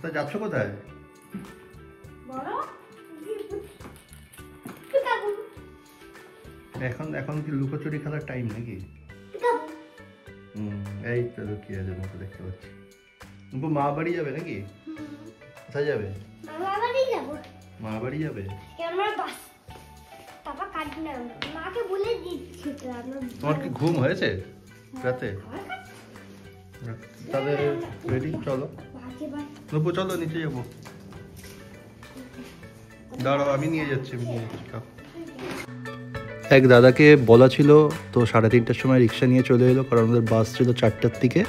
তা যাচ্ছ কোথায়? এখন কি লুকোচুরি খেলার টাইম নাকি? এই তো লুকিয়ে আছে, নুপু দেখতে পাচ্ছি। নুপু মা বাড়ি যাবে নাকি? কোথায় যাবে? মা বাড়ি যাবে। তোমার কি ঘুম হয়েছে রাতে? তাহলে রেডি, চলো নুপু, চলো নিচে যাবো। দাঁড়াও, আমি নিয়ে যাচ্ছি। এক দাদাকে বলা ছিল, তো 3:30টার সময় রিক্সা নিয়ে চলে এলো, কারণ আমাদের বাস ছিল 4টার দিকে।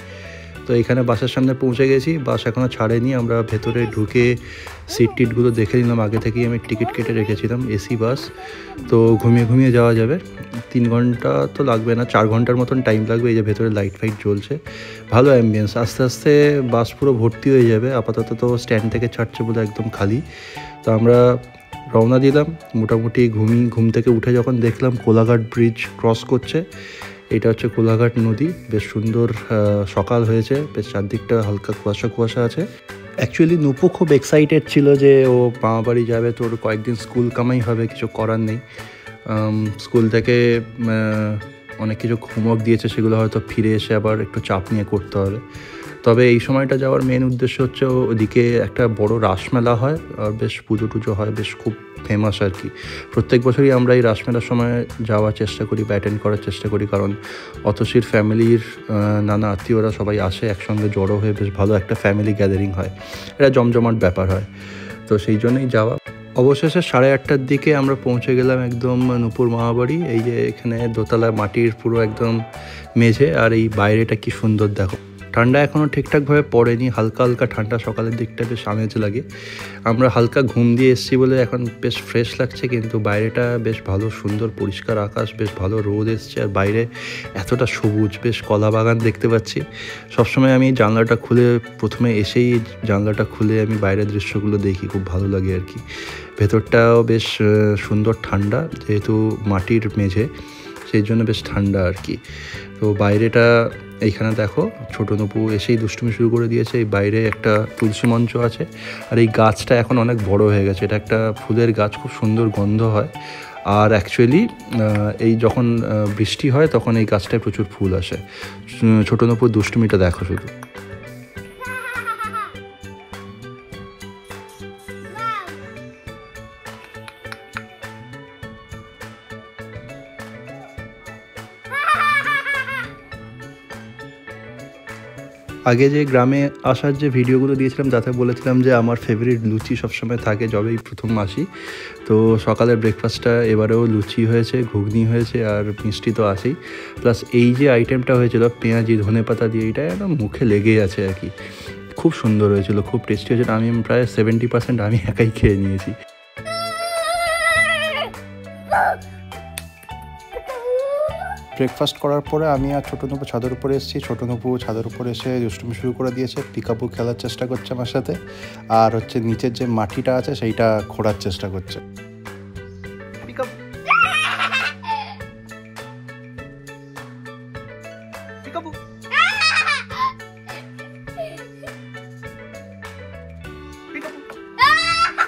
তো এখানে বাসের সামনে পৌঁছে গেছি, বাস এখনও ছাড়েনি। আমরা ভেতরে ঢুকে সিট টিটগুলো দেখে নিলাম, আগে থেকেই আমি টিকিট কেটে রেখেছিলাম, এসি বাস। তো ঘুমিয়ে ঘুমিয়ে যাওয়া যাবে, 3 ঘন্টা তো লাগবে না, 4 ঘন্টার মতন টাইম লাগবে। এই যে ভেতরে লাইট ফাইট জ্বলছে, ভালো অ্যাম্বিয়েন্স। আস্তে আস্তে বাস পুরো ভর্তি হয়ে যাবে। আপাতত তো স্ট্যান্ড থেকে ছাড়ছে বলে একদম খালি। তো আমরা রওনা দিলাম। মোটামুটি ঘুম থেকে উঠে যখন দেখলাম কোলাঘাট ব্রিজ ক্রস করছে, এটা হচ্ছে কোলাঘাট নদী। বেশ সুন্দর সকাল হয়েছে, বেশ চারদিকটা হালকা কুয়াশা কুয়াশা আছে। অ্যাকচুয়ালি নুপু খুব এক্সাইটেড ছিল যে ও মামা বাড়ি যাবে, তোর কয়েকদিন স্কুল কামাই হবে, কিছু করার নেই। স্কুল থেকে অনেক কিছু হোমওয়ার্ক দিয়েছে, সেগুলো হয়তো ফিরে এসে আবার একটু চাপ নিয়ে করতে হবে। তবে এই সময়টা যাওয়ার মেন উদ্দেশ্য হচ্ছে ওদিকে একটা বড় রাসমেলা হয়, আর বেশ পুজো টুজো হয়, বেশ খুব ফেমাস আর কি। প্রত্যেক বছরই আমরা এই রাসমেলার সময় যাওয়ার চেষ্টা করি বা অ্যাটেন্ড করার চেষ্টা করি, কারণ অতসীর ফ্যামিলির নানা আত্মীয়রা সবাই আসে একসঙ্গে জড়ো হয়ে, বেশ ভালো একটা ফ্যামিলি গ্যাদারিং হয়, এটা জমজমাট ব্যাপার হয়। তো সেই জন্যই যাওয়া। অবশেষে 8:30টার দিকে আমরা পৌঁছে গেলাম একদম নুপুর মামাবাড়ি। এই যে এখানে দোতলা মাটির পুরো একদম মেঝে, আর এই বাইরেটা কি সুন্দর দেখো। ঠান্ডা এখনও ঠিকঠাকভাবে পড়েনি, হালকা হালকা ঠান্ডা, সকালের দিকটা বেশ আমেজ লাগে। আমরা হালকা ঘুম দিয়ে এসেছি বলে এখন বেশ ফ্রেশ লাগছে, কিন্তু বাইরেটা বেশ ভালো, সুন্দর পরিষ্কার আকাশ, বেশ ভালো রোদ এসছে, আর বাইরে এতটা সবুজ, বেশ কলা বাগান দেখতে পাচ্ছি। সবসময় আমি জানলাটা খুলে, প্রথমে এসেই জানলাটা খুলে আমি বাইরের দৃশ্যগুলো দেখি, খুব ভালো লাগে আর কি। ভেতরটাও বেশ সুন্দর ঠান্ডা, যেহেতু মাটির মেঝে, সেই জন্য বেশ ঠান্ডা আর কি। তো বাইরেটা এইখানে দেখো, ছোটো নুপু এসেই দুষ্টুমি শুরু করে দিয়েছে। এই বাইরে একটা তুলসী মঞ্চ আছে, আর এই গাছটা এখন অনেক বড় হয়ে গেছে। এটা একটা ফুলের গাছ, খুব সুন্দর গন্ধ হয়। আর অ্যাকচুয়ালি এই যখন বৃষ্টি হয় তখন এই গাছটায় প্রচুর ফুল আসে। ছোটো নুপুর দুষ্টুমিটা দেখো শুধু। আগে যে গ্রামে আসার যে ভিডিওগুলো দিয়েছিলাম, তাতে বলেছিলাম যে আমার ফেভারিট লুচি সবসময় থাকে যবেই প্রথম আসি। তো সকালের ব্রেকফাস্টটা এবারেও লুচি হয়েছে, ঘুগনি হয়েছে, আর মিষ্টি তো আছেই। প্লাস এই যে আইটেমটা হয়েছিল পেঁয়াজি ধনেপাতা দিয়ে, এটা একদম মুখে লেগেই আছে আর কি। খুব সুন্দর হয়েছিল, খুব টেস্টি হয়েছিল। আমি প্রায় 70% আমি একাই খেয়ে নিয়েছি। ব্রেকফাস্ট করার পরে আমি আর ছোটো নুপু ছাদের উপরে এসেছি। ছোটো নুপু ছাদের উপরে এসে দুষ্টুমি শুরু করে দিয়েছে, পিকাপু খেলার চেষ্টা করছে আমার সাথে, আর হচ্ছে নিচের যে মাটিটা আছে সেইটা খোঁড়ার চেষ্টা করছে।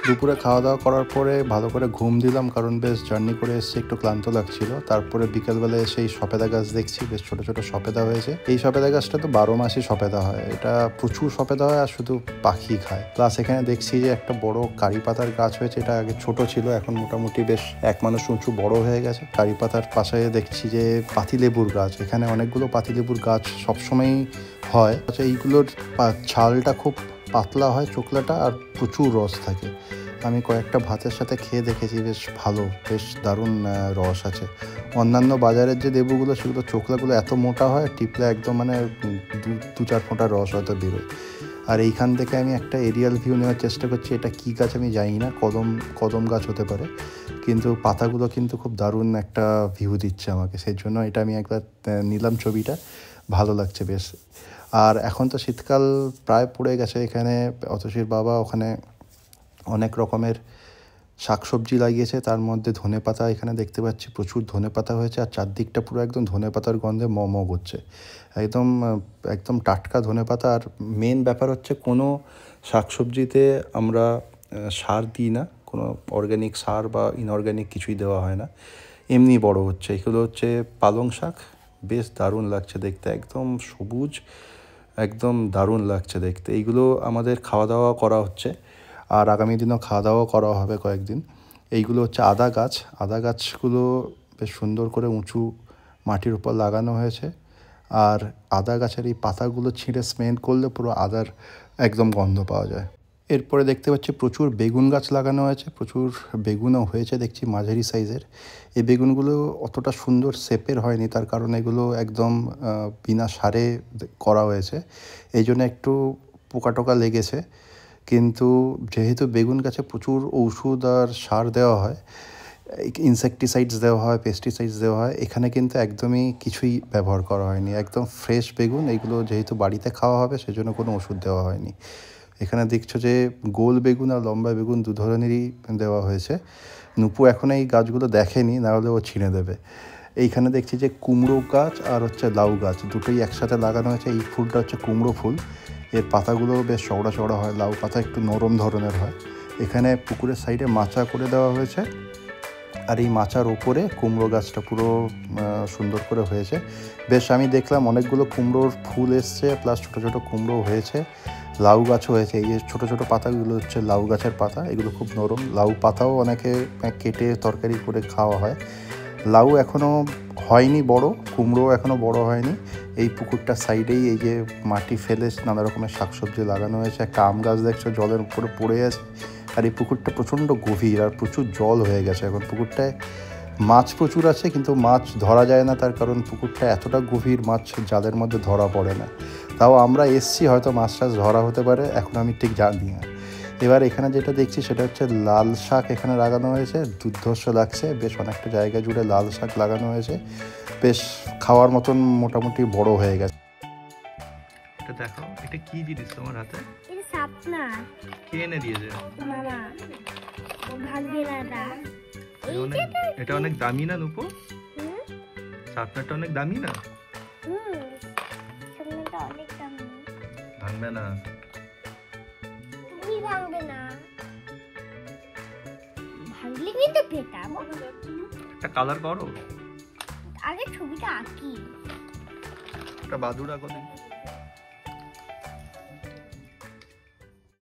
দুপুরে খাওয়া দাওয়া করার পরে ভালো করে ঘুম দিলাম, কারণ বেশ জার্নি করে এসে একটু ক্লান্ত লাগছিল। তারপরে বিকেলবেলায় সেই সপেদা গাছ দেখছি, বেশ ছোটো ছোটো সপেদা হয়েছে। এই সপেদা গাছটা তো 12 মাসই সপেদা হয়, এটা প্রচুর সপেদা হয়, আর শুধু পাখি খায়। প্লাস এখানে দেখছি যে একটা বড় কারি পাতার গাছ হয়েছে, এটা আগে ছোট ছিল, এখন মোটামুটি বেশ এক মানুষ উঁচু বড় হয়ে গেছে। কারি পাতার পাশে দেখছি যে পাতিলেবুর গাছ, এখানে অনেকগুলো পাতিলেবুর গাছ সবসময়ই হয়। আচ্ছা, এইগুলোর ছালটা খুব পাতলা হয়, চোখলাটা, আর প্রচুর রস থাকে। আমি কয়েকটা ভাতের সাথে খেয়ে দেখেছি, বেশ ভালো, বেশ দারুণ রস আছে। অন্যান্য বাজারের যে লেবুগুলো, সেগুলো চোখলাগুলো এত মোটা হয়, টিপলে একদম মানে 2-4 ফোঁটা রস হয়তো বেরোয়। আর এইখান থেকে আমি একটা এরিয়াল ভিউ নেওয়ার চেষ্টা করছি। এটা কী গাছ আমি জানি না, কদম গাছ হতে পারে, কিন্তু পাতাগুলো কিন্তু খুব দারুণ একটা ভিউ দিচ্ছে আমাকে, সেই জন্য এটা আমি একবার নিলাম ছবিটা, ভালো লাগছে বেশ। আর এখন তো শীতকাল প্রায় পড়ে গেছে। এখানে অতসীর বাবা ওখানে অনেক রকমের শাকসবজি লাগিয়েছে, তার মধ্যে ধনেপাতা এখানে দেখতে পাচ্ছি, প্রচুর ধনেপাতা হয়েছে। আর চারদিকটা পুরো একদম ধনেপাতার গন্ধে ম করছে, একদম একদম টাটকা ধনেপাতা। আর মেন ব্যাপার হচ্ছে কোনো শাকসবজিতে আমরা সার দিই না, কোনো অর্গ্যানিক সার বা ইনঅর্গ্যানিক কিছুই দেওয়া হয় না, এমনি বড় হচ্ছে। এগুলো হচ্ছে পালং শাক, বেশ দারুণ লাগছে দেখতে, একদম সবুজ, একদম দারুণ লাগছে দেখতে। এইগুলো আমাদের খাওয়া দাওয়া করা হচ্ছে, আর আগামী দিনও খাওয়া দাওয়া করা হবে কয়েকদিন। এইগুলো হচ্ছে আদা গাছ, আদা গাছগুলো বেশ সুন্দর করে উঁচু মাটির উপর লাগানো হয়েছে। আর আদা গাছের এই পাতাগুলো ছিঁড়ে স্মেল করলে পুরো আদার একদম গন্ধ পাওয়া যায়। এরপরে দেখতে পাচ্ছি প্রচুর বেগুন গাছ লাগানো হয়েছে, প্রচুর বেগুনও হয়েছে দেখছি মাঝারি সাইজের। এই বেগুনগুলো অতটা সুন্দর শেপের হয়নি, তার কারণ এগুলো একদম বিনা সারে করা হয়েছে, এই জন্য একটু পোকা টোকা লেগেছে। কিন্তু যেহেতু বেগুন গাছে প্রচুর ঔষধ আর সার দেওয়া হয়, ইনসেকটিসাইডস দেওয়া হয়, পেস্টিসাইডস দেওয়া হয়, এখানে কিন্তু একদমই কিছুই ব্যবহার করা হয়নি, একদম ফ্রেশ বেগুন। এগুলো যেহেতু বাড়িতে খাওয়া হবে সেজন্য কোনো ওষুধ দেওয়া হয়নি। এখানে দেখছো যে গোল বেগুন আর লম্বা বেগুন দু ধরনেরই দেওয়া হয়েছে। নুপু এখন এই গাছগুলো দেখেনি, নাহলে ও ছিঁড়ে দেবে। এইখানে দেখছি যে কুমড়ো গাছ আর হচ্ছে লাউ গাছ দুটোই একসাথে লাগানো হয়েছে। এই ফুলটা হচ্ছে কুমড়ো ফুল, এর পাতাগুলো বেশ চওড়া চওড়া হয়, লাউ পাতা একটু নরম ধরনের হয়। এখানে পুকুরের সাইডে মাচা করে দেওয়া হয়েছে, আর এই মাচার ওপরে কুমড়ো গাছটা পুরো সুন্দর করে হয়েছে। বেশ আমি দেখলাম অনেকগুলো কুমড়োর ফুল এসছে, প্লাস ছোটো ছোটো কুমড়ো হয়েছে, লাউ গাছও হয়েছে। এই যে ছোটো ছোটো পাতাগুলো হচ্ছে লাউ গাছের পাতা, এগুলো খুব নরম। লাউ পাতাও অনেকে কেটে তরকারি করে খাওয়া হয়। লাউ এখনও হয়নি বড়, কুমড়ো এখনও বড় হয়নি। এই পুকুরটার সাইডেই এই যে মাটি ফেলে নানা রকমের শাকসবজি লাগানো হয়েছে। একটা আম গাছ দেখছো জলের উপরে পড়ে আছে। আর এই পুকুরটা প্রচণ্ড গভীর আর প্রচুর জল হয়ে গেছে এখন। পুকুরটায় মাছ প্রচুর আছে, কিন্তু মাছ ধরা যায় না, তার কারণ পুকুরটা এতটা গভীর, মাছ জালের মধ্যে ধরা পড়ে না। তাও আমরা এসছি, হয়তো মাছ টাছ ধরা হতে পারে, এখন আমি ঠিক জানি না। এবার এখানে যেটা দেখছি সেটা হচ্ছে লাল শাক এখানে লাগানো হয়েছে, দুর্ধর্ষ লাগছে। বেশ অনেকটা জায়গা জুড়ে লাল শাক লাগানো হয়েছে, বেশ খাওয়ার মতন মোটামুটি বড় হয়ে গেছে। এটা দেখো, এটা কি জিনিস তোমার হাতে? এটা শাপলা। কে এনে দিয়েছে? মামা। ও ভাগ্যে দাদা। এটা অনেক দামি না নুপু? শাপলাটা অনেক দামি না? শাপলাটা অনেক দামি। ভাঙবে না? তুমি ভাঙবে না। ভাঙলে কিন্তু পেটাবো। একটা কালার করো, আগে ছবিটা আঁকি। একটা বাদুড় আঁকো দেখি।